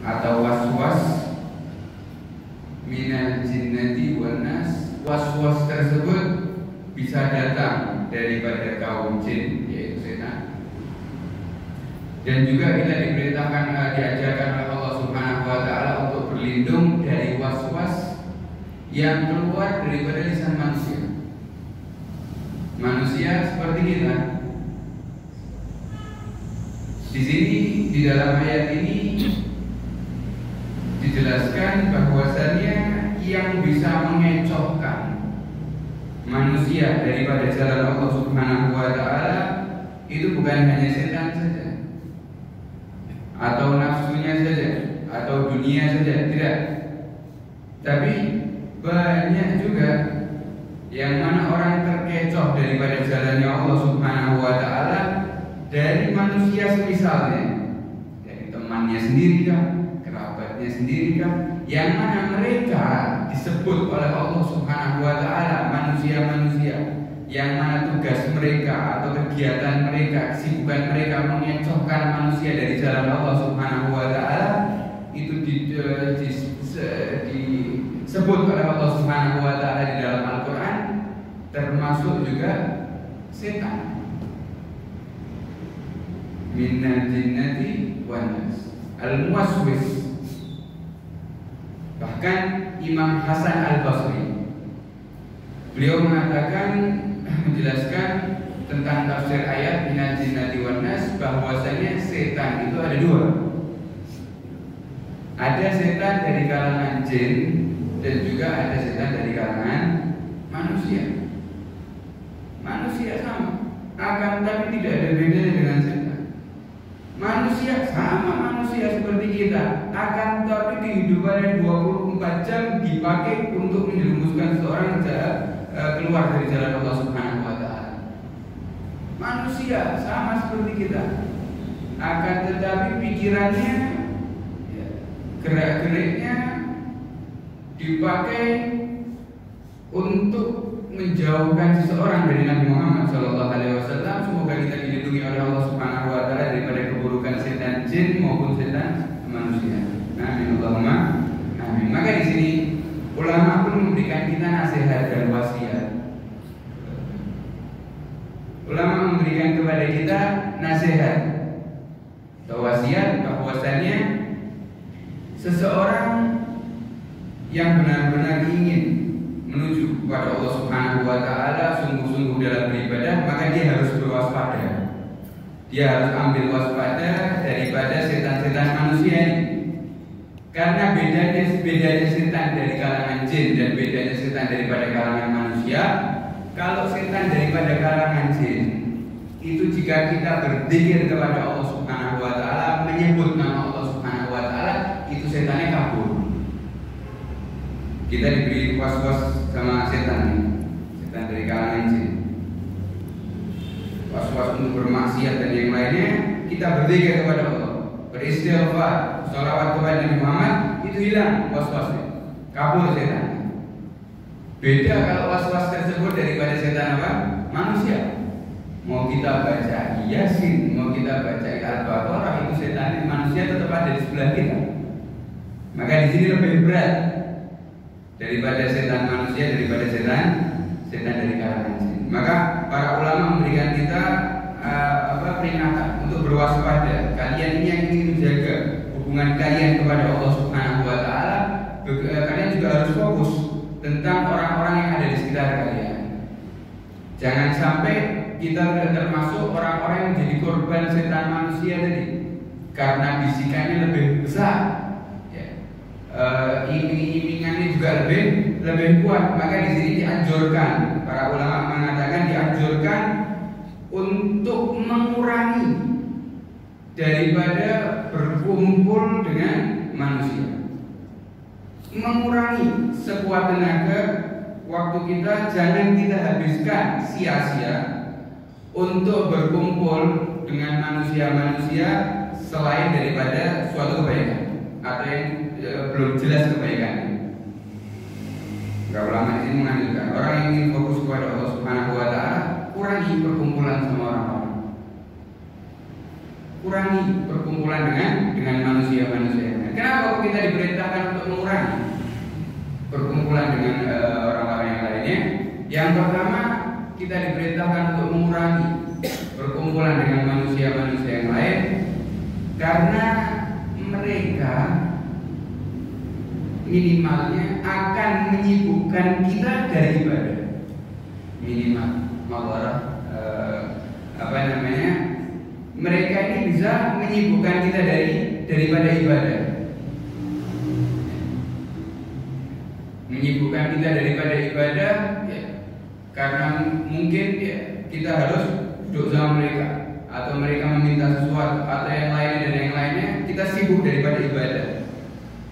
atau waswas minal jinnati wan nas. Waswas tersebut bisa datang daripada kaum jin, yaitu setan. Dan juga kita diajarkan oleh Allah Subhanahu wa taala untuk berlindung dari waswas yang keluar daripada lisan manusia. Manusia seperti kita. Di sini di dalam ayat ini dijelaskan bahwasannya yang bisa mengecohkan manusia daripada jalan Allah Subhanahu wa taala itu bukan hanya setan saja, atau nafsunya saja, atau dunia saja, tidak. Tapi banyak juga yang mana orang terkecoh daripada jalannya Allah Subhanahu wa taala dari manusia semisalnya, dari temannya sendiri kah, kerabatnya sendiri kah, yang mana mereka disebut oleh Allah Subhanahu wa taala manusia-manusia yang mana tugas mereka atau kegiatan mereka, kesibukan mereka mengecohkan manusia dari jalan Allah Subhanahu wa taala, itu disebut oleh Allah Subhanahu wa taala di dalam Al-Qur'an, termasuk juga setan. Minal jinnati wan nas, al-muwaswis. Bahkan Imam Hasan Al-Basri, beliau mengatakan, menjelaskan tentang tafsir ayat minal jinnati wan nas, bahwasanya setan itu ada dua. Ada setan dari kalangan jin dan juga ada setan dari kalangan manusia. Manusia sama, akan tapi tidak ada bedanya dengan setan. Manusia sama manusia seperti kita, akan tapi kehidupannya 24 jam dipakai untuk menjerumuskan seseorang keluar dari jalan Allah Subhanahu wa taala. Manusia sama seperti kita, akan tetapi pikirannya, gerak-geriknya dipakai untuk menjauhkan seseorang dari Nabi Muhammad SAW. Semoga kita dilindungi oleh Allah Subhanahu wa taala daripada keburukan setan jin maupun setan manusia. Amin Allahumma amin. Maka di sini ulama pun memberikan kita nasihat dan wasiat. Ulama memberikan kepada kita nasihat atau wasiat bahwasannya seseorang yang benar-benar ingin menuju kepada Allah Subhanahu wa taala sungguh-sungguh dalam beribadah, maka dia harus berwaspada. Dia harus ambil waspada daripada setan-setan manusia ini. Karena bedanya setan dari kalangan jin dan bedanya setan daripada kalangan manusia. Kalau setan daripada kalangan jin itu jika kita berzikir kepada Allah Subhanahu wa taala, menyebut nama Allah Subhanahu wa taala, itu setannya kabur. Kita diberi was-was sama setan dari kalangan jin. Was-was untuk bermaksiat dan yang lainnya, kita berzikir kepada Allah, beristighfar, sholawat kepada Nabi Muhammad, itu hilang was-wasnya, kabur setan. Beda kalau was-was tersebut daripada setan apa? Manusia. Mau kita baca Yasin, mau kita baca Al-Baqarah, itu setan manusia tetap ada di sebelah kita. Maka di sini lebih berat daripada setan manusia, daripada setan dari kalangan jin. Maka para ulama memberikan kita peringatan untuk berwaspada. Kalian ini yang ingin menjaga hubungan kalian kepada Allah Subhanahu wa taala, kalian juga harus fokus tentang orang-orang yang ada di sekitar kalian. Jangan sampai kita termasuk orang-orang yang menjadi korban setan manusia tadi, karena bisikannya lebih besar, iming-imingannya juga lebih kuat. Maka di sini dianjurkan, para ulama mengatakan dianjurkan untuk mengurangi daripada berkumpul dengan manusia, mengurangi sekuat tenaga waktu kita, jangan kita habiskan sia-sia untuk berkumpul dengan manusia-manusia selain daripada suatu kebaikan atau yang belum jelas kebaikannya. Ulama di sini menganjurkan orang yang ingin fokus kepada Allah Subhanahu wa taala, kurangi perkumpulan sama orang-orang. Kurangi perkumpulan dengan manusia-manusia. Kenapa kita diperintahkan untuk mengurangi perkumpulan dengan orang-orang yang lainnya? Yang pertama, kita diperintahkan untuk mengurangi perkumpulan dengan manusia-manusia yang lain karena mereka minimalnya akan menyibukkan kita dari ibadah. Minimal mawarah mereka ini bisa menyibukkan kita daripada ibadah. Menyibukkan kita daripada ibadah ya, karena mungkin ya, kita harus duduk sama mereka atau mereka meminta sesuatu atau yang lainnya dan yang lainnya, kita sibuk daripada ibadah.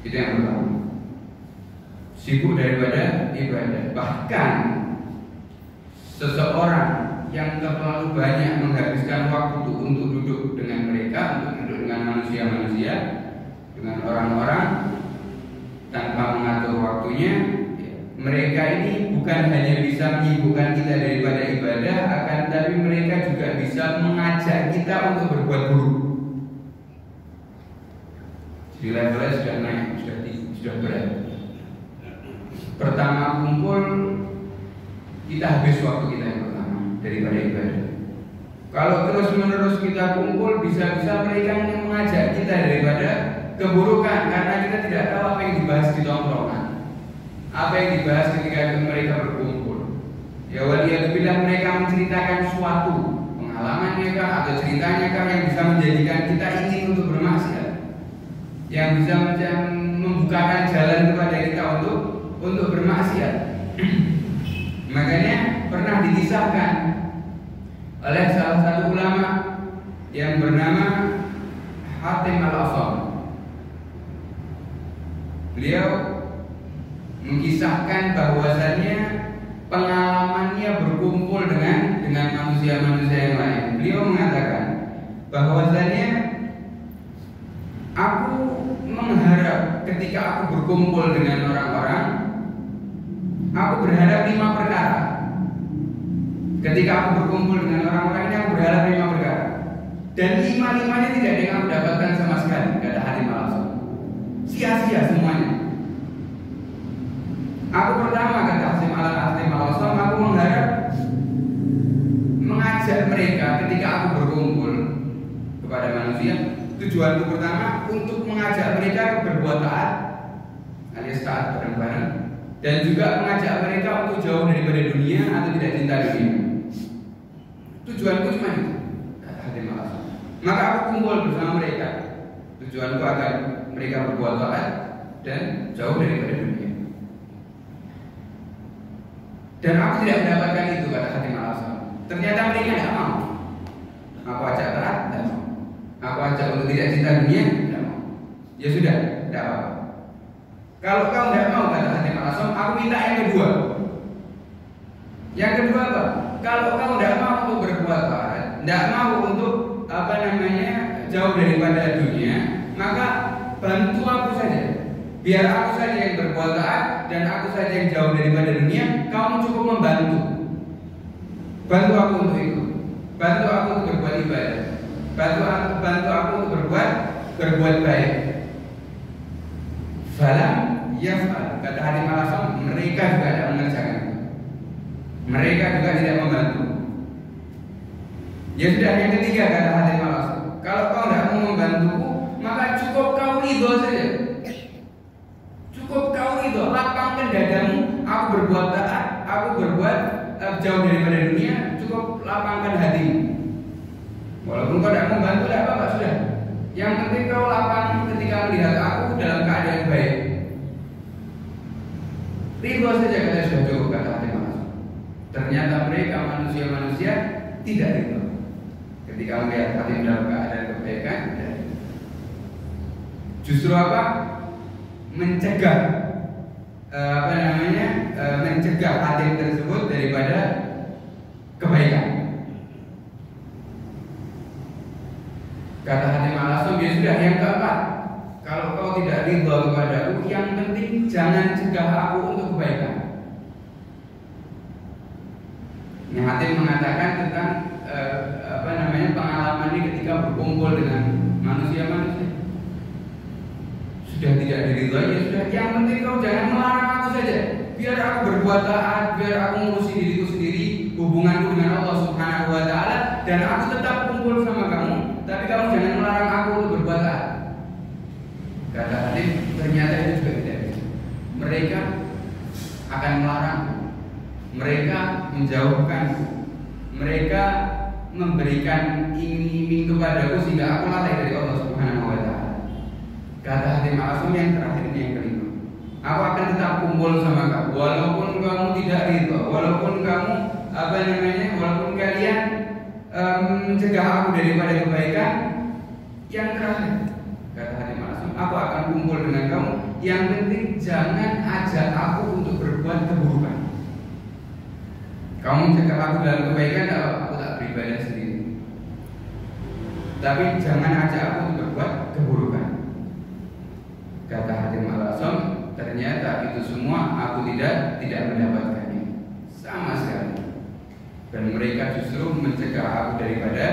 Itu yang pertama. Sibuk daripada ibadah. Bahkan seseorang yang terlalu banyak menghabiskan waktu untuk duduk dengan mereka, untuk duduk dengan manusia-manusia, dengan orang-orang tanpa mengatur waktunya, mereka ini bukan hanya bisa menyibukkan kita daripada ibadah, akan tapi mereka juga bisa mengajak kita untuk berbuat buruk. Jadi levelnya sudah naik, sudah berat. Pertama kumpul, kita habis waktu kita yang pertama daripada ibadah. Kalau terus menerus kita kumpul, bisa-bisa mereka yang mengajak kita daripada keburukan, karena kita tidak tahu apa yang dibahas di tongkrongan, apa yang dibahas ketika mereka berkumpul. Ya waliyadzubillah, mereka menceritakan suatu pengalamannya kah atau ceritanya kah yang bisa menjadikan kita ingin untuk bermaksiat, yang bisa membukakan jalan kepada kita untuk bermaksiat. Makanya pernah dikisahkan oleh salah satu ulama yang bernama Hatim Al-Asam. Beliau mengisahkan bahwasannya pengalamannya berkumpul dengan manusia-manusia yang lain. Beliau mengatakan bahwasannya aku mengharap ketika aku berkumpul dengan orang-orang, aku berharap 5 perkara. Ketika aku berkumpul dengan orang-orang ini, aku berharap 5 perkara. Dan 5-5-nya tidak ada yang aku dapatkan sama sekali, kata Hatim Al-Asam. Sia-sia semuanya. Aku pertama, kata Hatim Al-Asam, aku mengharap mengajak mereka ketika aku berkumpul kepada manusia. Tujuanku pertama untuk mengajak mereka berbuat taat, alias taat bareng-bareng, dan juga mengajak mereka untuk jauh daripada dunia atau tidak cinta dunia. Tujuanku cuma itu, kata Hatim Al-Asam. Maka aku kumpul bersama mereka. Tujuanku agar mereka berbuat taat dan jauh daripada dunia. Dan aku tidak mendapatkan itu, kata Hatim Al-Asam. Ternyata mereka tidak mau. Aku ajak taat, tidak mau. Aku ajak untuk tidak cinta dunia, tidak mau. Ya sudah, tidak apa-apa. Kalau kau tidak mau, kata Hatim Al-Asam, aku minta yang kedua. Yang kedua apa? Kalau kau tidak mau untuk berbuat taat, tidak mau untuk jauh daripada dunia, maka bantu aku saja. Biar aku saja yang berbuat taat dan aku saja yang jauh daripada dunia. Kamu cukup membantu. Bantu aku untuk itu. Bantu aku untuk berbuat ibadah. Bantu aku untuk berbuat baik. Falam yaf'al, kata Hatim Al-Asam, mereka juga tidak mengerjakan. Mereka juga tidak membantu. Ya sudah, yang ketiga, kata Hatim Al-Asam, kalau kau tidak mau membantuku, maka cukup kau ridho saja. Cukup kau ridho, lapangkan dadamu. Aku berbuat taat, aku berbuat jauh daripada dunia. Cukup lapangkan hatimu. Walaupun kau tidak membantu, tidak apa-apa, sudah. Yang penting kau lapang ketika melihat aku dalam keadaan baik. Ridho saja, kata sudah cukup, kata Hatim Al-Asam. Ternyata mereka manusia-manusia tidak ridho. Ketika melihat Hatim dalam keadaan kebaikan, justru apa? Mencegah mencegah Hatim tersebut daripada kebaikan. Kata Hatim Al-Asam, ya sudah, yang keempat, kalau kau tidak ridho kepadaku, yang penting jangan cegah aku untuk kebaikan. Ini Hatim mengatakan tentang pengalaman ini ketika berkumpul dengan manusia-manusia. sudah tidak diridhoi, ya sudah. Yang penting kau jangan melarang aku saja. Biar aku berbuat taat, biar aku ngurusi diriku sendiri, hubunganku dengan Allah Subhanahu wa taala, dan aku tetap kumpul sama kamu, tapi kamu jangan melarang aku untuk berbuat taat. Kata Hatim, ternyata itu juga tidak bisa. Mereka akan melarang, mereka menjauhkan, mereka memberikan iming-iming kepadaku sehingga aku lalai dari Allah Subhanahu wa taala. Kata Hatim Al-Asam yang terakhir ini yang kelima, aku akan tetap kumpul sama kamu walaupun kamu tidak ridho, walaupun kamu walaupun kalian mencegah aku daripada kebaikan. Yang terakhir, kata Hatim Al-Asam, aku akan kumpul dengan kamu, yang penting jangan ajak aku untuk berbuat keburukan. Kamu cegah aku dalam kebaikan, aku tak beribadah sendiri. Tapi jangan ajak aku untuk berbuat keburukan. Kata Hatim Al-Asam, ternyata itu semua aku tidak mendapatkannya sama sekali. Dan mereka justru mencegah aku daripada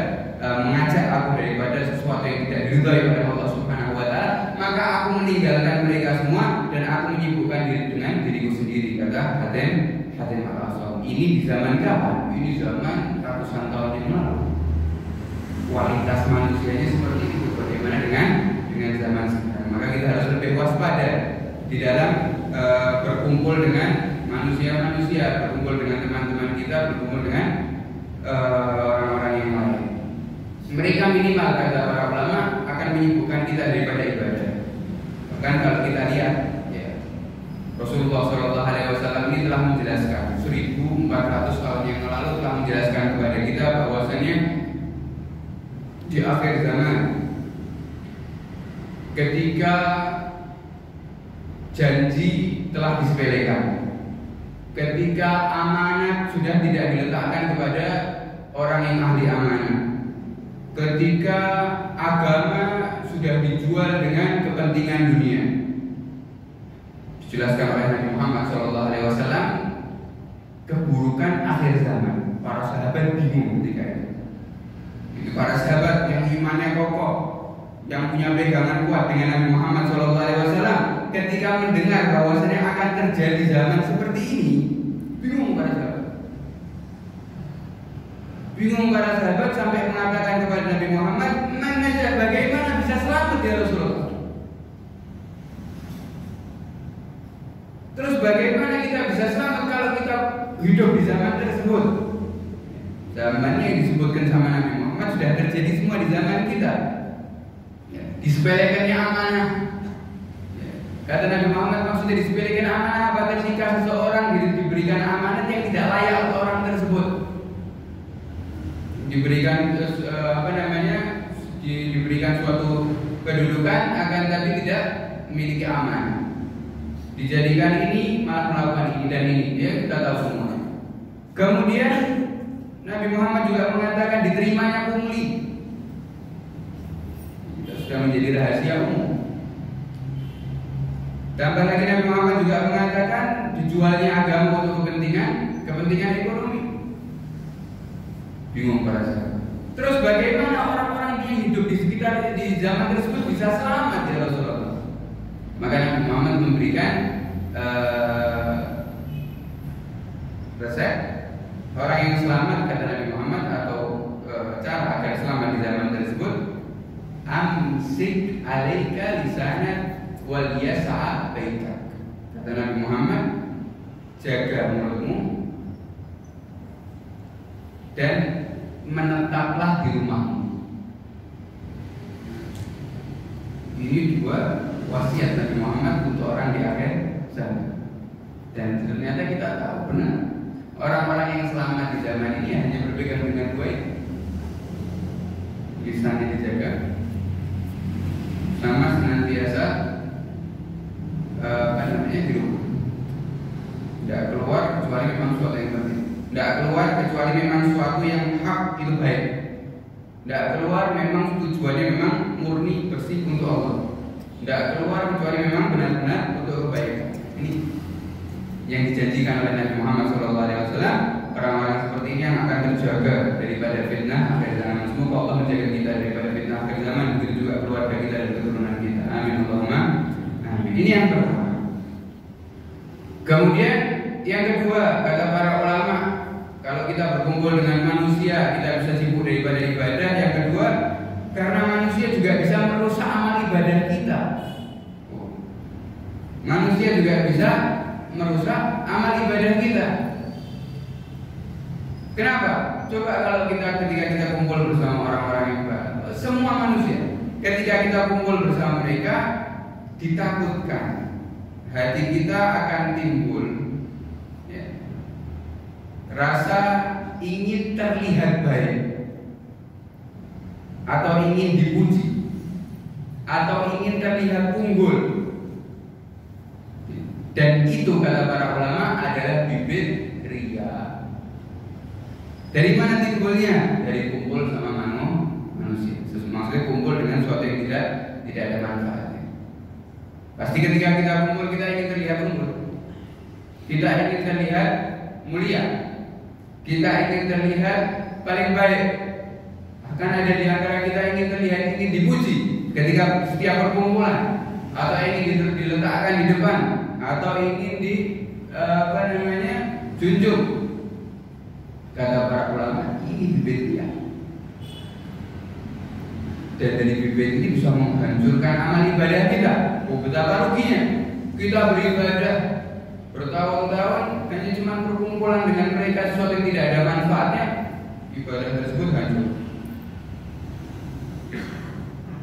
mengajak aku daripada sesuatu yang tidak diridhai oleh Allah Subhanahu wa taala. Maka aku meninggalkan mereka semua dan aku menyibukkan diri dengan diriku sendiri. Kata Hatim Al-Asam. Ini di zaman kapan? Ini zaman ratusan tahun yang lalu. Kualitas manusianya seperti itu. Bagaimana dengan zaman sekarang? Maka kita harus lebih waspada di dalam berkumpul dengan manusia-manusia, berkumpul dengan teman-teman kita, berkumpul dengan orang-orang yang lain. Mereka minimal, kata para ulama, akan menyibukkan kita daripada ibadah. Bahkan kalau kita lihat, ya, Rasulullah SAW ini telah menjelaskan 1400 tahun yang lalu telah menjelaskan kepada kita bahwasanya di akhir zaman, ketika janji telah disepelekan, ketika amanat sudah tidak diletakkan kepada orang yang ahli amanat, ketika agama sudah dijual dengan kepentingan dunia, dijelaskan oleh Nabi Muhammad SAW, keburukan akhir zaman. Para sahabat bingung ketika itu para sahabat yang imannya kokoh, yang punya pegangan kuat dengan Nabi Muhammad SAW, ketika mendengar bahwasanya akan terjadi zaman seperti ini, bingung para sahabat. Bingung para sahabat sampai mengatakan kepada Nabi Muhammad, bagaimana bisa selamat ya Rasulullah? Terus bagaimana kita bisa selamat kalau kita hidup di zaman tersebut? Zaman yang disebutkan sama Nabi Muhammad sudah terjadi semua di zaman kita. Disepelekannya amanah. Kata Nabi Muhammad, maksudnya disepelekan amanah apa? Ketika seseorang diberikan amanah yang tidak layak untuk orang tersebut, diberikan diberikan suatu kedudukan akan tapi tidak memiliki amanah, dijadikan ini malah melakukan ini dan ini, ya kita tahu semua. Kemudian Nabi Muhammad juga mengatakan diterimanya pungli, sudah menjadi rahasia umum. Tambah lagi Nabi Muhammad juga mengatakan dijualnya agama untuk kepentingan ekonomi. Bingung para sahabat. Terus bagaimana orang-orang yang hidup di sekitar di zaman tersebut bisa selamat ya Rasulullah? Maka Nabi Muhammad memberikan resep orang yang selamat, kata Nabi Muhammad, atau cara agar selamat di zaman tersebut. Amsik alaika lisanak wal yas'a baitak. Kata Nabi Muhammad, jaga mulutmu dan menetaplah di rumahmu. Ini dua wasiat Nabi Muhammad untuk orang di akhir zaman. Dan ternyata kita tahu benar, orang-orang yang selamat di zaman ini hanya berpegang dengan baik, lisannya dijaga, sama senantiasa di rumah, tidak keluar kecuali memang sesuatu yang penting, tidak keluar kecuali memang sesuatu yang hak itu baik, tidak keluar memang tujuannya memang murni bersih untuk Allah, tidak keluar kecuali memang benar-benar untuk kebaikan. Ini yang dijanjikan oleh Nabi Muhammad SAW. Orang-orang seperti ini yang akan terjaga daripada fitnah akhir zaman. Semoga Allah menjaga kita daripada fitnah akhir zaman, begitu juga keluarga kita dan keturunan kita. Amin Allahumma Ini yang pertama. Kemudian yang kedua, kata para ulama, kalau kita berkumpul dengan manusia kita bisa sibuk daripada ibadah. Yang kedua, karena manusia juga bisa merusak amal ibadah kita. Manusia juga bisa merusak amal ibadah kita. Kenapa? Coba kalau ketika kita kumpul bersama orang-orang yang baik, semua manusia, ketika kita kumpul bersama mereka, ditakutkan hati kita akan timbul rasa ingin terlihat baik, atau ingin dipuji, atau ingin terlihat unggul. Dan itu kata para ulama adalah bibit riya. Dari mana timbulnya? Dari kumpul sama manusia. Maksudnya kumpul dengan sesuatu yang tidak ada manfaatnya. Pasti ketika kita kumpul kita ingin terlihat unggul, kita ingin terlihat mulia, kita ingin terlihat paling baik. Bahkan ada di antara kita ingin dipuji ketika setiap perkumpulan, atau ingin diletakkan di depan, atau ingin junjung. Kata para ulama, ini bibit riya. Dan dari bibit ini bisa menghancurkan amal ibadah kita. Betapa ruginya kita beribadah bertahun-tahun hanya cuma perkumpulan dengan mereka, sesuatu yang tidak ada manfaatnya, ibadah tersebut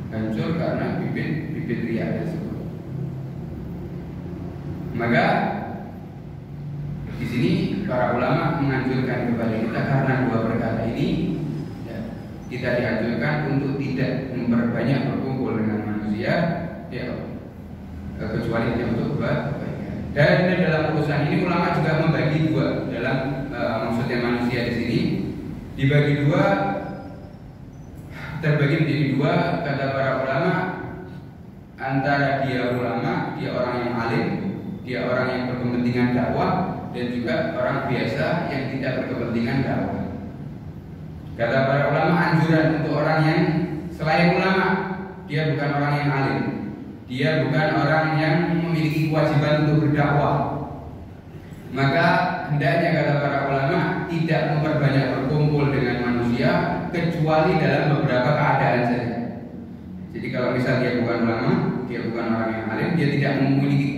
hancur karena bibit riya tersebut. Maka di sini para ulama menganjurkan kepada kita karena dua perkara ini, kita dianjurkan untuk tidak memperbanyak berkumpul dengan manusia, kecuali hanya untuk kebaikan. Dan dalam urusan ini ulama juga membagi dua dalam maksudnya manusia di sini dibagi dua, terbagi menjadi dua kata para ulama, antara dia ulama, dia orang yang alim, dia orang yang berkepentingan dakwah, dan juga orang biasa yang tidak berkepentingan dakwah. Kata para ulama, anjuran untuk orang yang selain ulama, dia bukan orang yang alim, dia bukan orang yang memiliki kewajiban untuk berdakwah, maka hendaknya kata para ulama tidak memperbanyak berkumpul dengan manusia kecuali dalam beberapa keadaan saja. Jadi kalau misal dia bukan ulama, dia bukan orang yang alim, dia tidak memiliki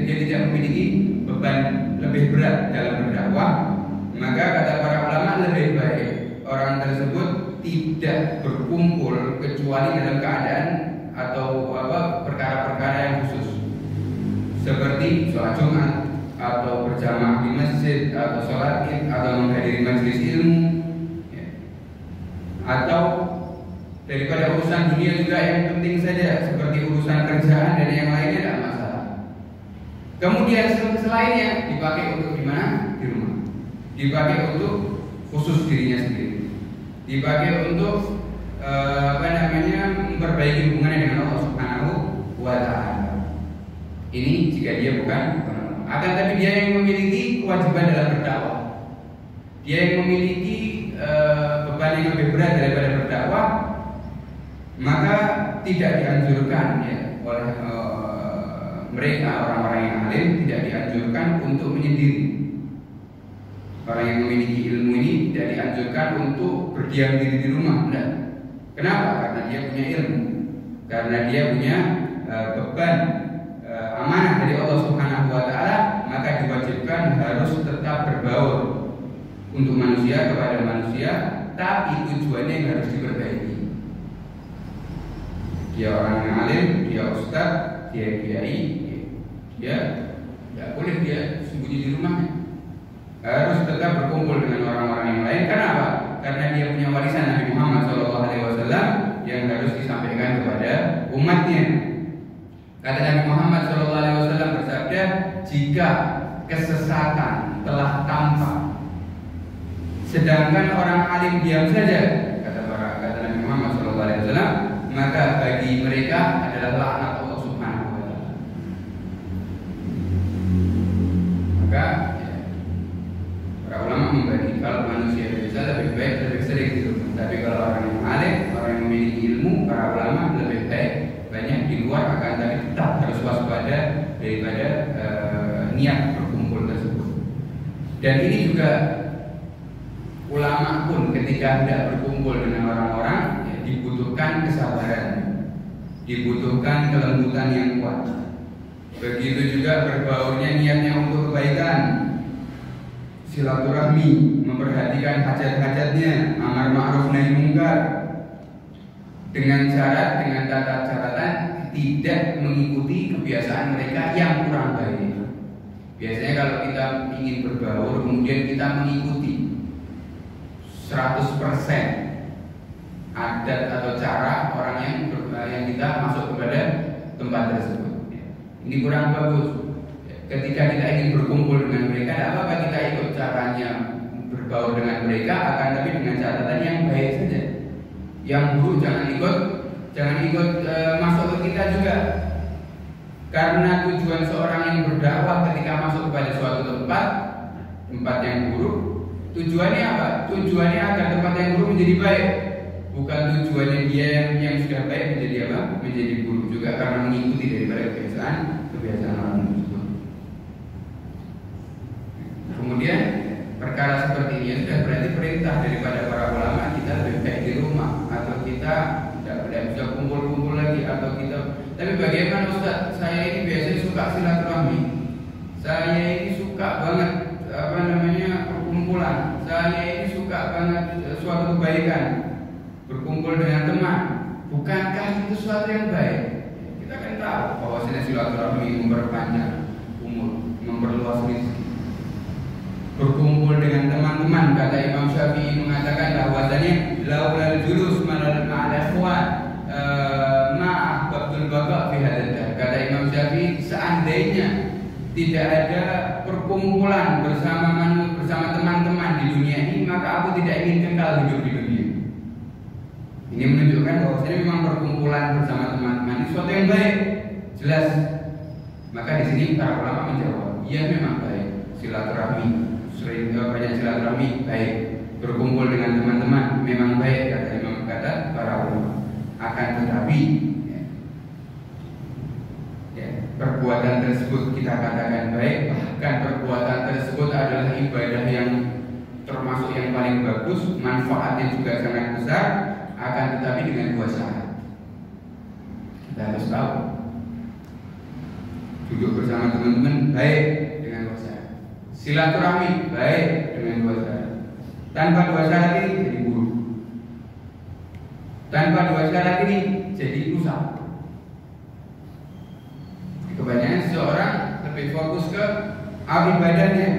dia tidak memiliki beban lebih berat dalam berdakwah, maka kata para ulama lebih baik orang tersebut tidak berkumpul kecuali dalam keadaan atau perkara-perkara yang khusus, seperti sholat Jumat, atau berjamaah di masjid, atau sholat Id, atau menghadiri majelis ilmu, atau daripada urusan dunia juga yang penting saja, seperti urusan kerjaan dan yang lainnya, tidak masalah. Kemudian selainnya dipakai untuk di mana? Di rumah. Dipakai untuk khusus dirinya sendiri. Dipakai untuk memperbaiki hubungannya dengan Allah Subhanahu wa Ta'ala. Ini jika dia bukan akan, tapi dia yang memiliki kewajiban dalam berdakwah. Dia yang memiliki beban yang lebih berat daripada berdakwah, maka tidak dianjurkan oleh mereka orang-orang yang alim, tidak dianjurkan untuk menyendiri. Orang yang memiliki ilmu ini tidak dianjurkan untuk berdiam diri di rumah. Enggak. Kenapa? Karena dia punya ilmu, karena dia punya beban amanah dari Allah Subhanahu wa Ta'ala, maka diwajibkan harus tetap berbaur untuk manusia kepada manusia, tapi tujuannya yang harus diperbaiki. Dia orang yang alim, dia ustaz, dia kiai, dia tidak boleh dia sembunyi di rumahnya. Harus tetap berkumpul dengan orang-orang yang lain. Kenapa? Karena dia punya warisan Nabi Muhammad SAW yang harus disampaikan kepada umatnya. Kata Nabi Muhammad SAW bersabda, jika kesesatan telah tampak, sedangkan orang alim diam saja, kata Nabi Muhammad SAW, maka bagi mereka adalah laknat Allah Subhanahu wa Ta'ala. Maka para ulama membagi, kalau manusia bisa lebih baik lebih sering di rumah. Tapi kalau orang yang alim, orang yang memiliki ilmu, para ulama lebih baik banyak di luar, akan tapi tetap harus waspada daripada niat berkumpul tersebut. Dan ini juga ulama pun ketika hendak berkumpul dengan orang-orang ya, dibutuhkan kesabaran, dibutuhkan kelembutan yang kuat. Begitu juga berbaurnya niatnya untuk kebaikan, silaturahmi, memperhatikan hajat-hajatnya, amar ma'ruf nahi munkar, dengan syarat, dengan tata catatan tidak mengikuti kebiasaan mereka yang kurang baik. Biasanya kalau kita ingin berbaur kemudian kita mengikuti 100% adat atau cara orang yang kita masuk kepada tempat tersebut. Ini kurang bagus. Ketika kita ingin berkumpul dengan mereka, tidak apa-apa kita ikut caranya berbaur dengan mereka, akan tapi dengan catatan yang baik saja. Yang buruk jangan ikut masuk ke kita juga. Karena tujuan seorang yang berdakwah ketika masuk kepada suatu tempat yang buruk, tujuannya apa? Tujuannya agar tempat yang buruk menjadi baik. Bukan tujuannya dia yang sudah baik menjadi apa? Menjadi buruk juga karena mengikuti daripada kebiasaan orang tersebut. Kemudian perkara seperti ini sudah berarti perintah daripada para ulama kita lebih baik di rumah atau kita tidak bisa kumpul-kumpul lagi atau kita. Tapi bagaimana Ustaz? Saya ini biasanya suka silaturahmi. Saya ini suka banget perkumpulan. Saya ini suka banget suatu kebaikan. Berkumpul dengan teman. Bukankah itu suatu yang baik? Kita kan tahu bahwa silaturahmi memperpanjang umur, memperluas rezeki. Berkumpul dengan teman-teman, kata Imam Syafi'i mengatakan bahwasanya laulal julus ma'al ikhwan ma'ah babdul baqa fi hadzal. Kata Imam Syafi'i, seandainya tidak ada perkumpulan bersama teman-teman di dunia ini, maka aku tidak ingin kekal hidup di dunia. Ini menunjukkan bahwasanya memang perkumpulan bersama teman-teman itu suatu yang baik, jelas. Maka di sini para ulama menjawab, iya memang baik silaturahmi. Banyak silaturahmi baik, berkumpul dengan teman-teman memang baik, kata para ulama. Akan tetapi perbuatan tersebut kita katakan baik, bahkan perbuatan tersebut adalah ibadah yang termasuk yang paling bagus, manfaatnya juga sangat besar. Akan tetapi dengan dua syarat. Kita harus tahu, duduk bersama teman-teman baik dengan dua syarat, silaturahmi baik dengan dua syarat. Tanpa dua syarat ini jadi buruk. Tanpa dua syarat ini jadi rusak. Kebanyakan seseorang lebih fokus ke ibadahnya,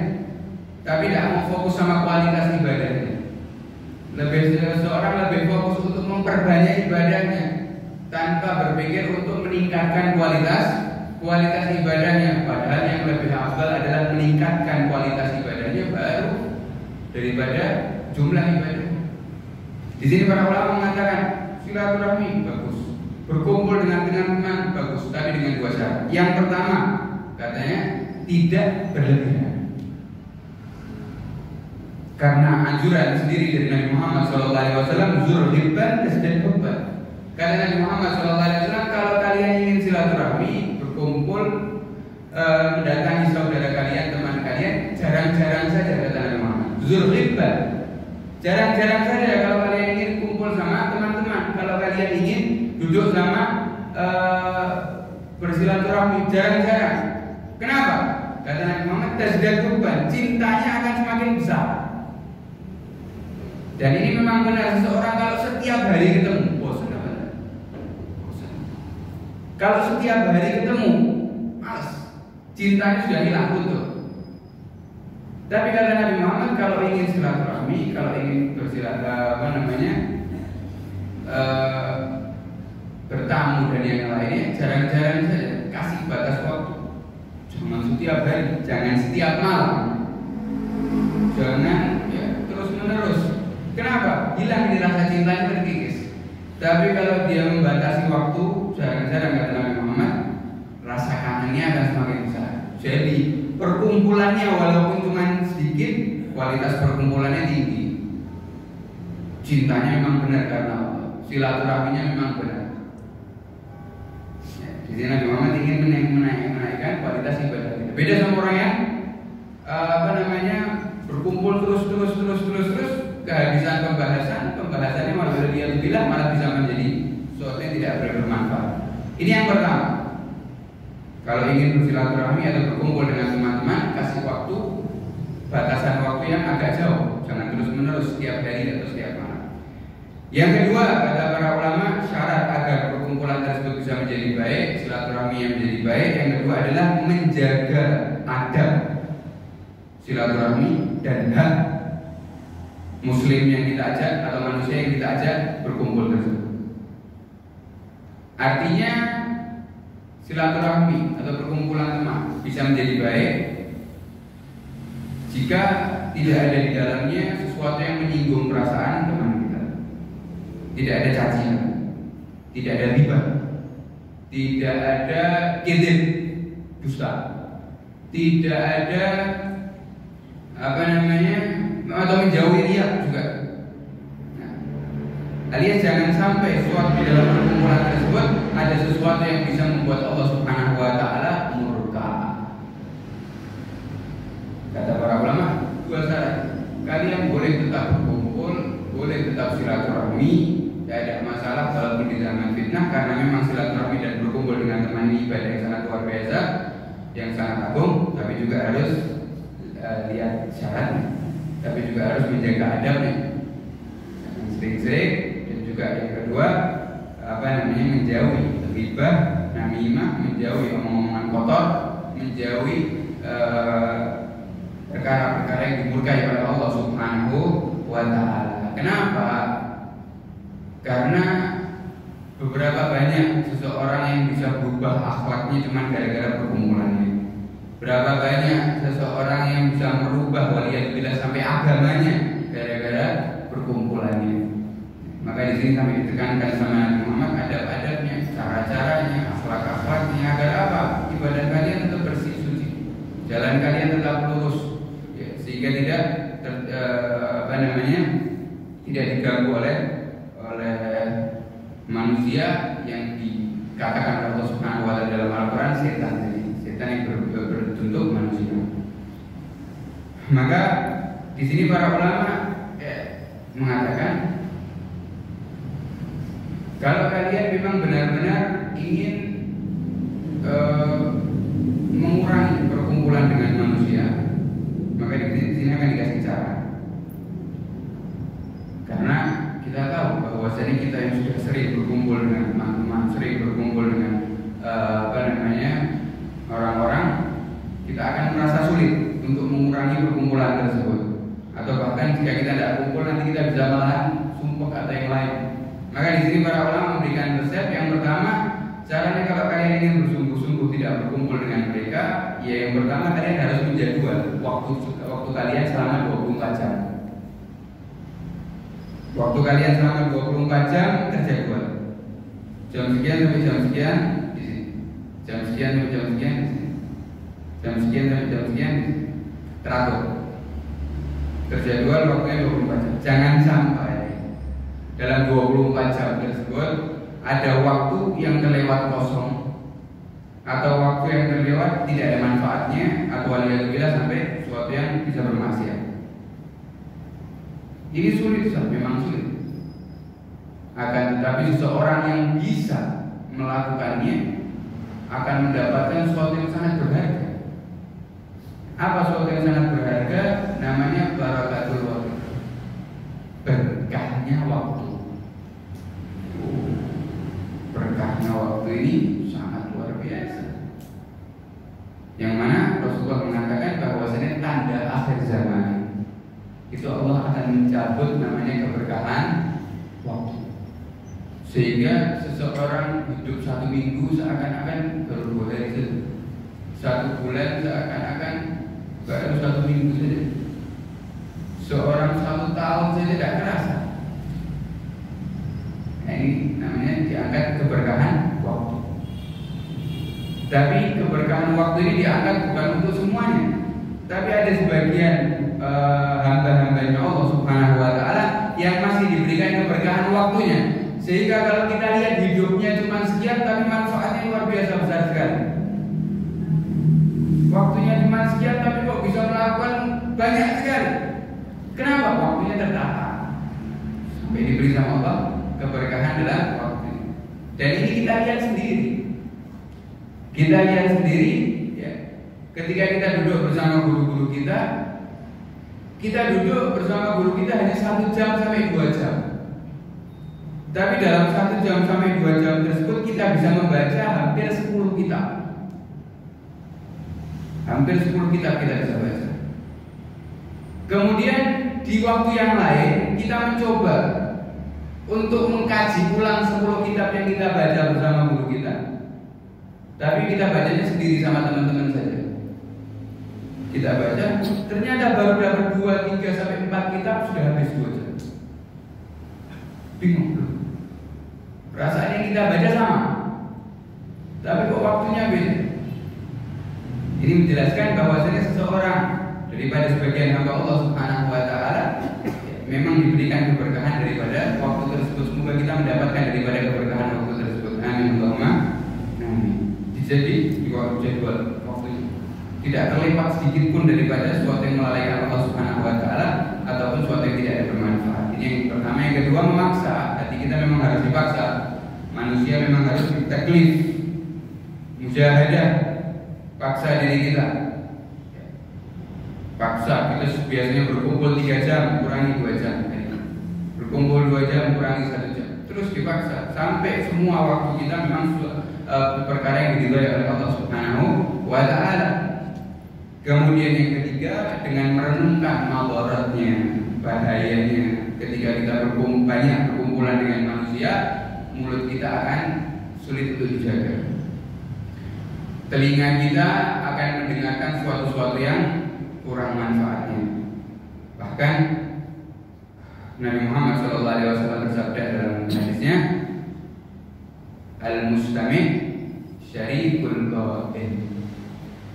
tapi tidak mau fokus sama kualitas ibadahnya. Seseorang lebih fokus untuk memperbanyak ibadahnya tanpa berpikir untuk meningkatkan kualitas ibadahnya. Padahal yang lebih afdal adalah meningkatkan kualitas ibadahnya baru daripada jumlah ibadah. Di sini para ulama mengatakan silaturahmi bagus, berkumpul dengan teman bagus, tapi dengan dua syarat. Yang pertama katanya tidak berlebihan. Karena anjuran sendiri dari Nabi Muhammad SAW, zurhibban tasdad hubban. Kata Nabi Muhammad SAW, kalau kalian ingin silaturahmi, berkumpul, mendatangi saudara kalian, teman kalian, jarang-jarang saja, kata Nabi Muhammad. Zurhibban, jarang-jarang saja kalau kalian ingin kumpul sama teman-teman. Kalau kalian ingin duduk sama bersilaturahmi, jarang-jarang. Kenapa? Kata Nabi Muhammad, tasdad hubban, cintanya akan semakin besar. Dan ini memang benar, seseorang kalau setiap hari ketemu, bosan apa? Bosan. Kalau setiap hari ketemu, males, cintanya sudah hilang putus. Tapi kata Nabi Muhammad, kalau ingin silaturahmi, kalau ingin bertamu dan yang lainnya, jarang-jarang saja, kasih batas waktu. Jangan setiap hari, jangan setiap malam, jangan terus menerus. Kenapa? Hilang di rasa cintanya terkikis. Tapi kalau dia membatasi waktu, jarang-jarang, kata Nabi Muhammad, rasa kangennya akan semakin besar. Jadi perkumpulannya walaupun cuma sedikit, kualitas perkumpulannya tinggi. Cintanya memang benar karena Allah, silaturahminya memang benar. Di sini Nabi Muhammad ingin menaikkan kualitas Beda sama orang yang berkumpul terus kehabisan pembahasannya malah dia bilang malah bisa menjadi sesuatu yang tidak bermanfaat. Ini yang pertama. Kalau ingin bersilaturahmi atau berkumpul dengan teman-teman, kasih waktu, batasan waktu yang agak jauh, jangan terus-menerus setiap hari atau setiap malam. Yang kedua, kata para ulama, syarat agar perkumpulan tersebut bisa menjadi baik, silaturahmi yang menjadi baik, yang kedua adalah menjaga adab silaturahmi dan hak muslim yang kita ajak atau manusia yang kita ajak berkumpul tersebut. Artinya silaturahmi atau perkumpulan teman bisa menjadi baik jika tidak ada di dalamnya sesuatu yang menyinggung perasaan teman kita. Tidak ada cacian, tidak ada riba, tidak ada kedzib, dusta, tidak ada atau menjauhi riya juga. Alias jangan sampai sesuatu di dalam perkumpulan tersebut ada sesuatu yang bisa membuat Allah Subhanahu wa taala murka. Kata para ulama, dua syarat. Kalian boleh tetap berkumpul, boleh tetap silaturahmi, tidak ada masalah walaupun di zaman fitnah, karena memang silaturahmi dan berkumpul dengan teman ini ibadah yang sangat luar biasa, yang sangat agung, tapi juga harus lihat syaratnya, tapi juga harus menjaga adabnya. Sering-sering. Juga yang kedua menjauhi riba, namimah, menjauhi omong-omongan kotor, menjauhi perkara-perkara yang dimurkai oleh Allah Subhanahu wa taala. Kenapa? Karena beberapa banyak seseorang yang bisa berubah akhlaknya cuma gara-gara perkumpulannya. Berapa banyak seseorang yang bisa merubah waliyadzubillah sampai agamanya gara-gara perkumpulannya. Maka di sini kami ditekankan sama Nabi Muhammad adab-adabnya, cara-caranya, akhlak-akhlaknya agar apa? Ibadah kalian tetap bersih suci, jalan kalian tetap lurus, ya, sehingga tidak tidak diganggu oleh manusia yang dikatakan Allah Subhanahu wa taala dalam Al-Qur'an setan yang berbentuk manusia. Maka di sini para ulama mengatakan, kalau kalian memang benar-benar ingin mengurangi perkumpulan dengan manusia, maka di sini akan dikasih cara. Karena kita tahu bahwasanya kita yang sudah sering berkumpul dengan teman-teman, sering berkumpul dengan orang-orang, kita akan merasa sulit untuk mengurangi perkumpulan tersebut. Atau bahkan jika kita tidak kumpul, nanti kita bisa malahan sumpah atau yang lain. Maka di sini para ulama memberikan resep. Yang pertama, caranya kalau kalian ingin bersungguh-sungguh tidak berkumpul dengan mereka, ya yang pertama kalian harus menjadwal waktu kalian selama 24 jam. Waktu kalian selama 24 jam terjadwal. Jam sekian sampai jam sekian di sini. Jam sekian sampai jam sekian di sini. Jam sekian sampai jam sekian di sini. Teratur. Terjadwal waktunya 24 jam. Jangan sampai dalam 24 jam tersebut ada waktu yang terlewat kosong, atau waktu yang terlewat tidak ada manfaatnya, atau waliyadzubillah sampai sesuatu yang bisa bermaksiat. Ini sulit, memang sulit. Akan tetapi seseorang yang bisa melakukannya akan mendapatkan sesuatu yang sangat berharga. Apa sesuatu yang sangat berharga? Namanya barakatul waktu, berkahnya waktu. Berkahnya waktu ini sangat luar biasa. Yang mana Rasulullah mengatakan bahwasanya tanda akhir zaman itu Allah akan mencabut namanya keberkahan waktu. Sehingga seseorang hidup 1 minggu seakan-akan baru 2 hari saja, 1 bulan seakan-akan baru 1 minggu saja, seorang 1 tahun saja tidak terasa. Nah, ini namanya diangkat keberkahan waktu. Tapi keberkahan waktu ini diangkat bukan untuk semuanya, tapi ada sebagian hamba-hambanya Allah Subhanahu wa taala yang masih diberikan keberkahan waktunya. Sehingga kalau kita lihat hidupnya cuma sekian, tapi manfaatnya luar biasa besar sekali. waktunya cuma sekian tapi kok bisa melakukan banyak sekali. Kenapa? Waktunya tertata. Sampai diberi sama Allah keberkahan dalam waktu. Dan ini kita lihat sendiri. Kita lihat sendiri ya. Ketika kita duduk bersama guru-guru kita duduk bersama guru kita hanya 1 jam sampai 2 jam. Tapi dalam 1 jam sampai 2 jam tersebut kita bisa membaca hampir 10 kitab. Hampir 10 kitab kita bisa baca. Kemudian di waktu yang lain kita mencoba untuk mengkaji ulang 10 kitab yang kita baca bersama guru kita. Tapi kita bacanya sendiri sama teman-teman saja. Kita baca, ternyata baru dapat 2, 3 sampai 4 kitab sudah habis 2 jam. Bingung belum? Rasanya kita baca sama, tapi kok waktunya beda. Ini menjelaskan bahwasanya seseorang daripada sebagian hamba Allah Subhanahu wa taala memang diberikan keberkahan daripada waktu tersebut. Semoga kita mendapatkan daripada keberkahan waktu tersebut. Amin Allahumma amin. Jadi di waktu jadwal waktunya tidak terlewat sedikit pun daripada sesuatu yang melalaikan Allah Subhanahu wa taala ataupun sesuatu yang tidak ada bermanfaat. Ini yang pertama. Yang kedua, memaksa. Hati kita memang harus dipaksa. Manusia memang harus ditaklif, mujahadah, paksa diri kita. Paksa, kita biasanya berkumpul 3 jam, kurangi 2 jam. Berkumpul 2 jam, kurangi 1 jam. Terus dipaksa sampai semua waktu kita memang perkara yang diridhai oleh Allah Subhanahu wa taala. Kemudian yang ketiga, dengan merenungkan madaratnya, bahayanya ketika kita banyak berkumpulan dengan manusia, mulut kita akan sulit untuk dijaga. Telinga kita akan mendengarkan sesuatu yang kurang manfaatnya. Bahkan Nabi Muhammad SAW bersabda dalam hadisnya, al-mustami' syarikul qabil.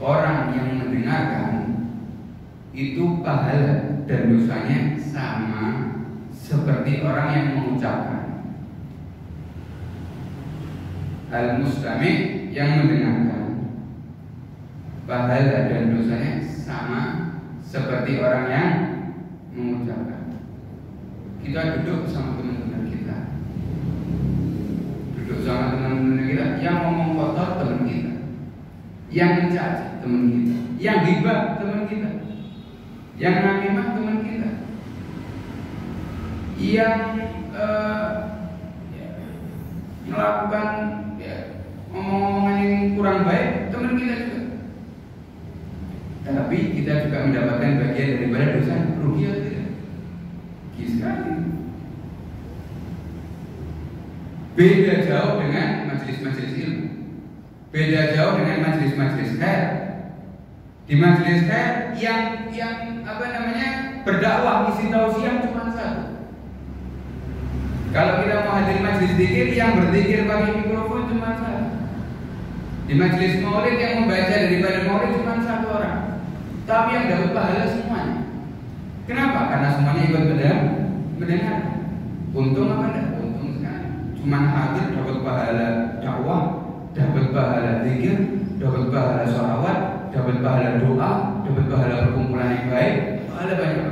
Orang yang mendengarkan itu pahala dan dosanya sama seperti orang yang mengucapkan. Al-mustami' yang mendengarkan, pahala dan dosanya sama seperti orang yang mengucapkan. Kita duduk sama teman-teman kita, yang ngomong kotor teman kita, yang mencaci teman kita, yang ghibah teman kita, yang namimah teman kita, yang melakukan ngomong-ngomongan yang kurang baik teman kita juga. Tapi kita juga mendapatkan bagian daripada dosa, rugi atau tidak? Rugi sekali. Beda jauh dengan majelis-majelis ilmu. Beda jauh dengan majelis-majelis khair. Di majelis khair yang berdakwah isi tausiah cuma 1. Kalau kita mau hadir majelis zikir, yang berzikir pakai mikrofon cuma 1. Di majelis maulid yang membaca daripada maulid cuma 1 orang. Tapi yang dapat pahala semuanya. Kenapa? Karena semuanya ikut mendengar. Untung apa enggak? Untung sekali. Cuma hadir dapat pahala dakwah, dapat pahala zikir, dapat pahala sholawat, dapat pahala doa, dapat pahala perkumpulan yang baik, pahala banyak.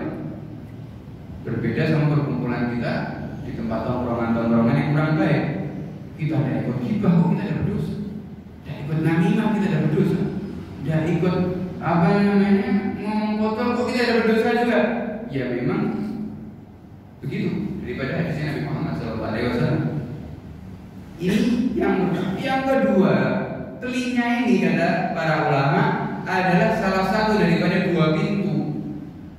Berbeda sama perkumpulan kita di tempat tongkrongan-tongkrongan yang kurang baik. Kita tidak ikut ghibah, kita dapat dosa. Tidak ikut namimah, kita dapat dosa. Tidak ikut ngomong kotor, kok kita dapat dosa juga. Ya memang begitu. Daripada hadisnya Nabi Muhammad SAW. Ini yang kedua, telinga ini kata para ulama adalah salah satu daripada 2 pintu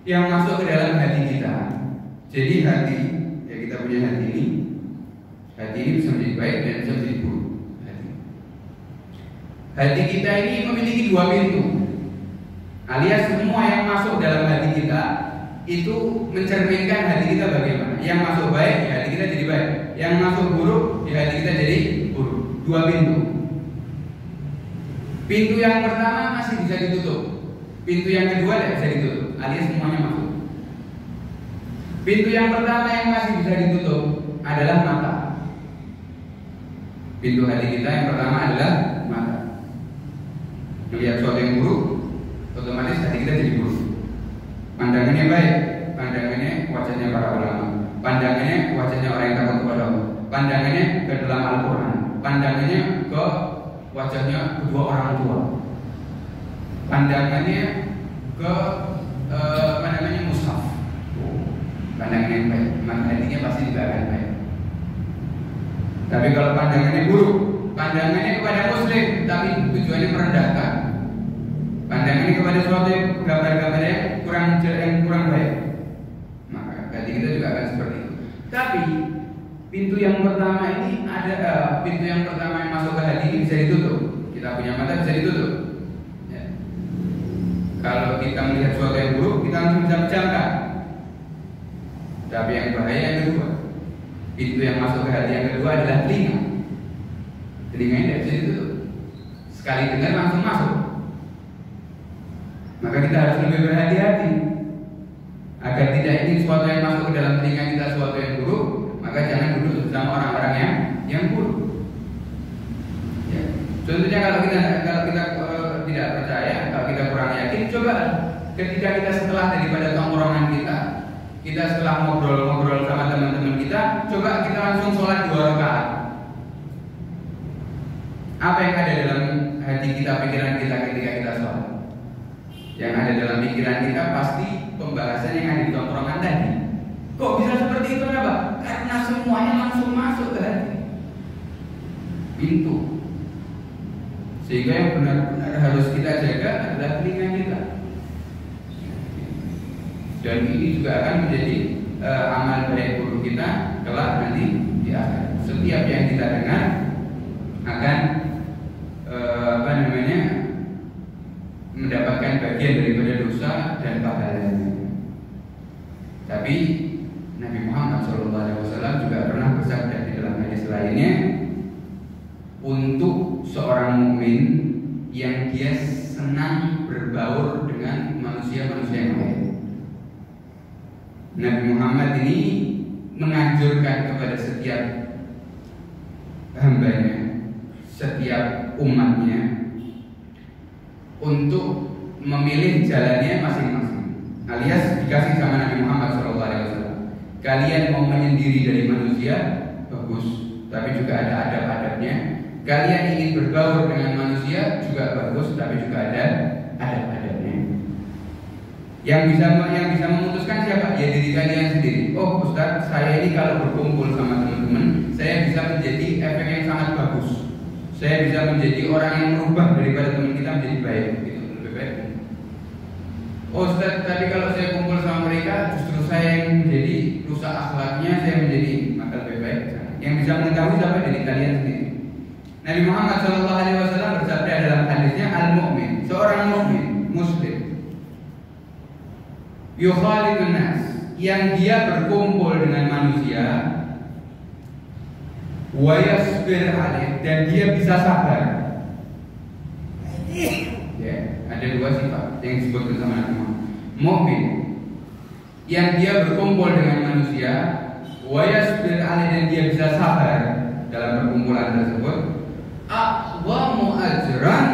yang masuk ke dalam hati kita. Jadi hati, ya kita punya hati ini bisa menjadi baik dan bisa menjadi buruk. Hati kita ini memiliki 2 pintu, alias semua yang masuk dalam hati kita itu mencerminkan hati kita bagaimana. Yang masuk baik, ya hati kita jadi baik. Yang masuk buruk, ya hati kita jadi buruk. 2 pintu. Pintu yang pertama masih bisa ditutup. Pintu yang kedua tidak bisa ditutup, alias semuanya masuk. Pintu yang pertama yang masih bisa ditutup adalah mata. Pintu hati kita yang pertama adalah mata. Melihat sesuatu yang buruk, otomatis hati kita jadi buruk. Pandangannya baik, pandangannya wajahnya para ulama, pandangannya wajahnya orang yang takut kepada Allah, pandangannya ke dalam Al-Quran, pandangannya ke wajahnya kedua orang tua, pandangannya ke mushaf. Pandangannya yang baik, maka hatinya pasti juga akan baik. Tapi kalau pandangannya buruk, pandangannya kepada muslim tapi tujuannya merendahkan, pandangannya kepada suatu gambar-gambar yang kurang baik, maka hati kita juga akan seperti itu. Tapi pintu yang pertama ini pintu yang pertama yang masuk ke hati ini bisa ditutup. Kita punya mata bisa ditutup. Ya. Kalau kita melihat sesuatu yang buruk, kita langsung bisa pejamkan. Tapi yang bahaya yang kedua, pintu yang masuk ke hati yang kedua adalah telinga. Telinganya tidak bisa ditutup. Sekali dengar langsung masuk. Maka kita harus lebih berhati-hati agar tidak ingin sesuatu yang masuk ke dalam telinga kita sesuatu yang buruk, maka jangan duduk bersama orang-orang yang buruk. Ya. Contohnya kalau kita tidak percaya, kalau kita kurang yakin, coba ketika kita setelah daripada tongkrongan kita setelah ngobrol-ngobrol sama teman-teman kita, coba kita langsung sholat 2 rakaat. Apa yang ada dalam hati kita, pikiran kita ketika kita sholat? Yang ada dalam pikiran kita pasti pembahasan yang ada di tongkrongan tadi. Kok bisa seperti itu, Pak? Karena semuanya langsung masuk ke hati. Pintu. Sehingga yang benar-benar harus kita jaga adalah telinga kita. Dan ini juga akan menjadi amal baik buruk kita kelak nanti di akhir. Setiap yang kita dengar akan mendapatkan bagian daripada dosa dan pahalanya. Tapi Nabi Muhammad SAW juga pernah bersabda di dalam hadis lainnya, untuk seorang mukmin yang dia senang berbaur dengan manusia-manusia yang lain. Nabi Muhammad ini menganjurkan kepada setiap hambanya, setiap umatnya untuk memilih jalannya masing-masing. Alias dikasih sama Nabi Muhammad SAW, kalian mau menyendiri dari manusia, bagus, tapi juga ada adab-adabnya. Kalian ingin berbaur dengan manusia, juga bagus, tapi juga ada adab-adabnya. Yang bisa memutuskan siapa? Ya diri kalian sendiri. Oh Ustaz, saya ini kalau berkumpul sama teman-teman, saya bisa menjadi efek yang sangat bagus. Saya bisa menjadi orang yang merubah daripada teman kita menjadi baik. Itu lebih baik. Oh Ustaz, tapi kalau saya kumpul sama mereka, justru saya yang menjadi rusak akhlaknya, saya menjadi maka lebih baik. Yang bisa mengetahui siapa? Diri kalian sendiri. Nabi Muhammad SAW bersabda dalam hadisnya, al-mu'min, seorang mukmin, muslim, yukhalidun nas, yang dia berkumpul dengan manusia, wa yasbir alaih, dan dia bisa sabar. Ya, ada 2 sifat yang disebutkan sama Nabi Muhammad. Mukmin yang dia berkumpul dengan manusia, wa yasbir alaih, dan dia bisa sabar dalam perkumpulan tersebut. A'zamu ajran,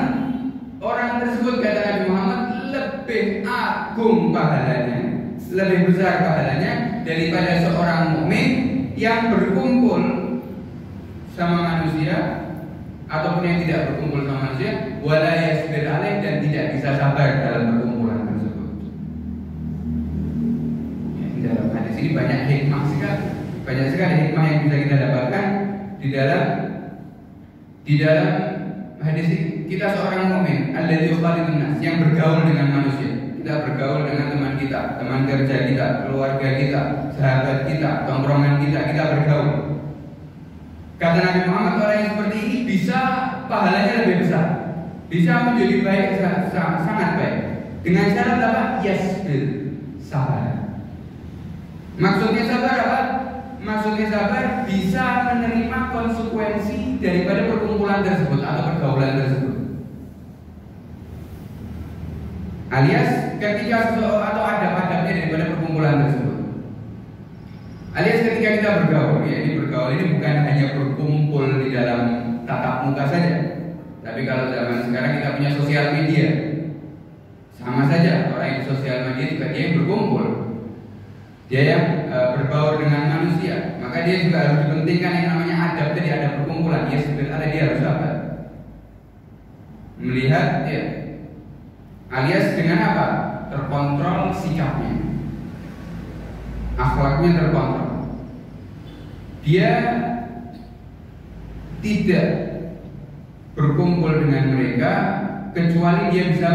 orang tersebut kata Nabi Muhammad lebih agung pahalanya, lebih besar pahalanya daripada seorang mukmin yang berkumpul sama manusia ataupun yang tidak berkumpul sama manusia, wala yasbir alaih, dan tidak bisa sabar dalam perkumpulan tersebut. Ya, di dalam hadis ini banyak hikmah sekali, banyak sekali hikmah yang bisa kita dapatkan di dalam hadis ini. Kita seorang mukmin, alladzi yukhalidun nas, yang bergaul dengan manusia. Kita bergaul dengan teman kita, teman kerja kita, keluarga kita, sahabat kita, tongkrongan kita bergaul. Kata Nabi Muhammad, orang yang seperti ini bisa pahalanya lebih besar, bisa menjadi baik, sangat baik. Dengan cara apa? Yasbir, sabar. Maksudnya sabar apa? Maksudnya sabar bisa menerima konsekuensi daripada perkumpulan tersebut atau pergaulan tersebut. Alias ketika atau adab-adabnya daripada perkumpulan tersebut. Alias ketika kita bergaul, ya ini bergaul ini bukan hanya berkumpul di dalam tatap muka saja. Tapi kalau zaman sekarang kita punya sosial media, Sama saja orang yang di sosial media juga dia yang berkumpul, dia yang berbaur dengan manusia, maka dia juga harus dipentingkan yang namanya adab. Tadi ada perkumpulan, dia sebenarnya dia harus apa? Melihat ya, alias dengan apa? Terkontrol sikapnya, akhlaknya terkontrol. Dia tidak berkumpul dengan mereka kecuali dia bisa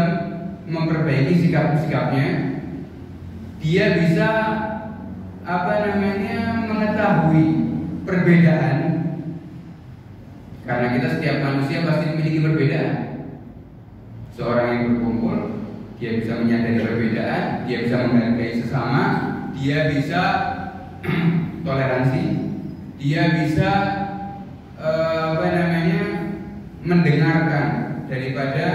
memperbaiki sikap-sikapnya. Dia bisa mengetahui perbedaan, karena kita setiap manusia pasti memiliki perbedaan. Seorang yang berkumpul, dia bisa menyadari perbedaan, dia bisa menghargai sesama, dia bisa toleransi, dia bisa mendengarkan daripada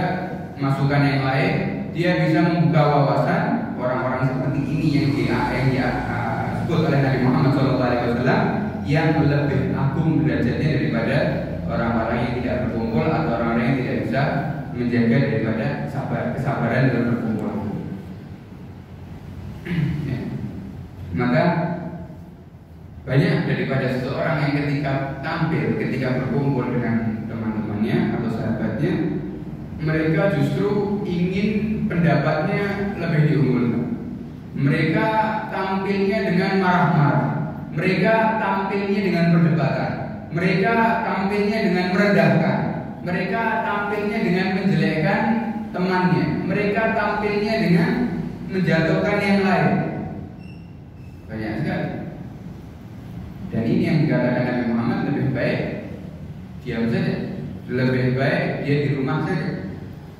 masukan yang lain, dia bisa membuka wawasan. Orang-orang seperti ini yang disebut oleh Nabi Muhammad SAW yang lebih agung derajatnya daripada orang-orang yang tidak berkumpul atau orang-orang yang tidak bisa menjaga daripada kesabaran dalam berkumpul. Ya. Maka banyak daripada seseorang yang ketika tampil, ketika berkumpul dengan teman-temannya atau sahabatnya, mereka justru ingin pendapatnya lebih diunggulkan. Mereka tampilnya dengan marah-marah, mereka tampilnya dengan perdebatan, mereka tampilnya dengan merendahkan, mereka tampilnya dengan menjelekkan temannya, mereka tampilnya dengan menjatuhkan yang lain. Banyak sekali. Dan ini yang dikatakan Nabi Muhammad, lebih baik diam saja, lebih baik dia di rumah saja.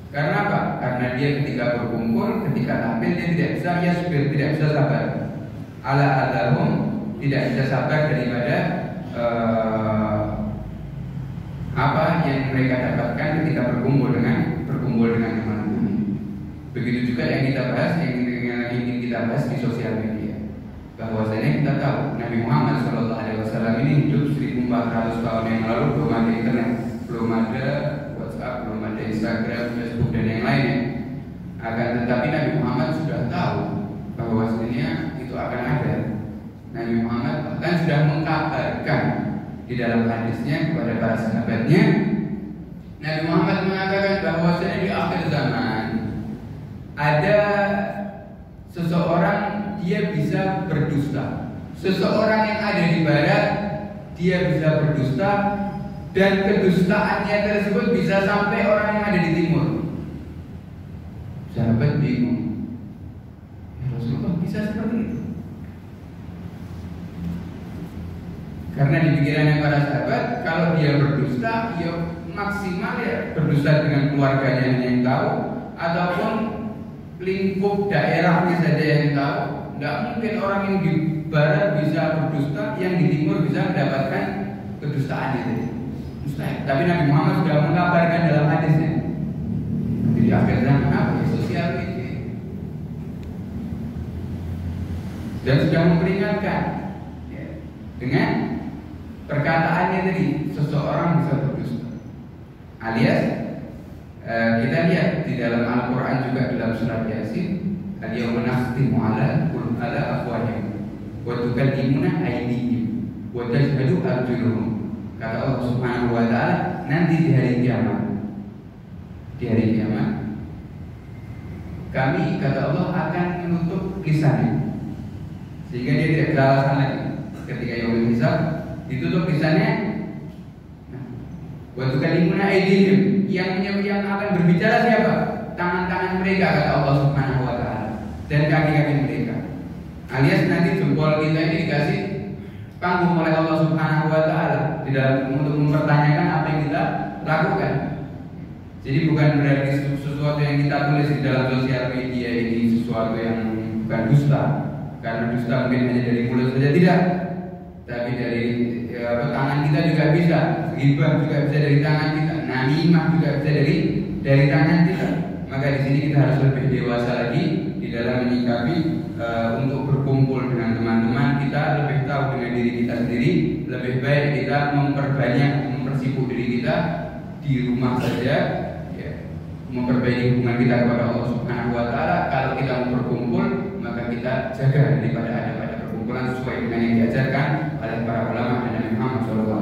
Karena apa? Karena dia ketika berkumpul, ketika tampil dia tidak bisa tidak bisa sabar. Ala adahum, tidak bisa sabar daripada apa yang mereka dapatkan ketika berkumpul dengan teman-teman. Begitu juga yang kita bahas, yang ingin kita bahas di sosial media. Bahwasanya kita tahu Nabi Muhammad SAW ini hidup 1400 tahun yang lalu, belum ada internet, belum ada WhatsApp, belum ada Instagram, Facebook dan yang lainnya. Akan tetapi Nabi Muhammad sudah tahu bahwasanya itu akan ada. Nabi Muhammad bahkan sudah mengkabarkan di dalam hadisnya kepada para sahabatnya. Nabi Muhammad mengatakan bahwasanya di akhir zaman ada seseorang, dia bisa berdusta. Seseorang yang ada di barat, dia bisa berdusta, dan kedustaannya tersebut bisa sampai orang yang ada di timur. Sahabat bingung, ya Rasulullah bisa seperti itu? Karena di pikirannya para sahabat, kalau dia berdusta, ya maksimal ya berdusta dengan keluarganya yang tahu, ataupun lingkup daerahnya saja yang tahu. Tidak mungkin orang yang di barat bisa berdusta, yang di timur bisa mendapatkan kedustaan itu. Mustahil. Tapi Nabi Muhammad sudah mengabarkan dalam hadisnya. Di akhir zaman apa? Sosial media. Dan sudah memperingatkan ya, dengan perkataannya tadi, seseorang bisa berdusta. Alias kita lihat di dalam Al-Quran juga dalam surat Yasin, al-yawma nakhtimu ala afwahihim wa tukallimuna aydihim wa tashhadu arjuluhum. Kata Allah Subhanahu wa taala, nanti di hari kiamat, kami, kata Allah, akan menutup lisannya sehingga dia tidak bisa alasan lagi. Ketika yaumul hisab ditutup lisannya. Wa tukallimuna aydihim, yang akan berbicara siapa? Tangan-tangan mereka, kata Allah Subhanahu wa taala, dan kaki-kaki mereka. Alias nanti jempol kita ini dikasih panggung oleh Allah Subhanahu wa taala di dalam untuk mempertanyakan apa yang kita lakukan. Jadi bukan berarti sesuatu yang kita tulis di dalam sosial media ini sesuatu yang bukan dusta. Karena dusta mungkin hanya dari mulut saja, tidak. Tapi dari tangan kita juga bisa. Ghibah juga bisa dari tangan kita. Namimah juga bisa dari tangan kita. Maka di sini kita harus lebih dewasa lagi di dalam menyikapi untuk berkumpul dengan teman-teman. Kita lebih tahu dengan diri kita sendiri. Lebih baik kita mempersibuk diri kita di rumah saja, ya. memperbaiki hubungan kita kepada Allah Subhanahu wa taala. Kalau kita mau berkumpul, maka kita jaga daripada ada pada perkumpulan sesuai dengan yang diajarkan oleh para ulama dan Nabi Muhammad SAW.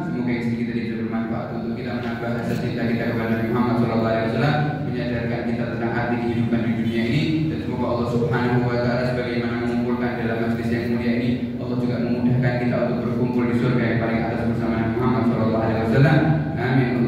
Semoga yang sedikit tadi bisa bermanfaat untuk kita menambah rasa cinta kita kepada Nabi Muhammad SAW, menyadarkan kita tentang arti kehidupan di dunia ini, dan semoga Allah Subhanahu wa taala sebagaimana mengumpulkan dalam majelis yang mulia ini, Allah juga memudahkan kita untuk berkumpul di surga yang paling atas bersama Nabi Muhammad SAW. Amin.